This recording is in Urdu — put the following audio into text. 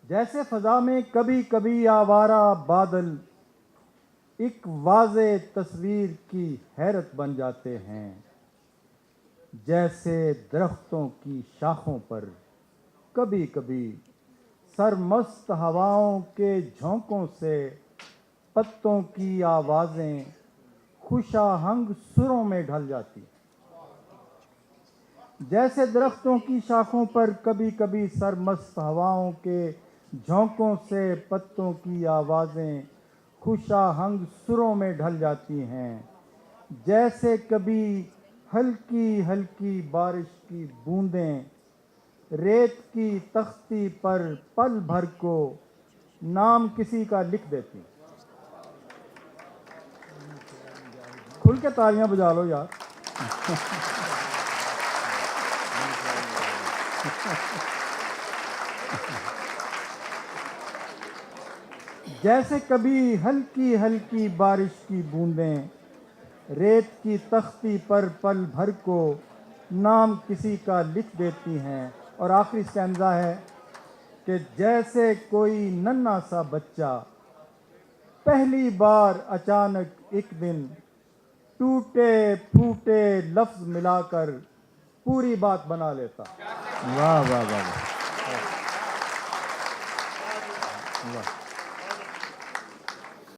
جیسے فضا میں کبھی کبھی آوارہ بادل ایک واضح تصویر کی حیرت بن جاتے ہیں، جیسے درختوں کی شاخوں پر کبھی کبھی سرمست ہواؤں کے جھونکوں سے پتوں کی آوازیں خوش آہنگ سروں میں ڈھل جاتی، جیسے درختوں کی شاخوں پر کبھی کبھی سرمست ہواؤں کے جھونکوں سے پتوں کی آوازیں خوش آہنگ سروں میں ڈھل جاتی ہیں، جیسے کبھی ہلکی ہلکی بارش کی بوندیں ریت کی تختی پر پل بھر کو نام کسی کا لکھ دیتی۔ کھل کے تالیاں بجا لو یار۔ جیسے کبھی ہلکی ہلکی بارش کی بوندیں ریت کی تختی پر پل بھر کو نام کسی کا لکھ دیتی ہیں، اور آخری اسٹینزا ہے کہ جیسے کوئی ننھا سا بچہ پہلی بار اچانک ایک دن ٹوٹے پھوٹے لفظ ملا کر پوری بات بنا لیتا۔ واہ واہ واہ واہ۔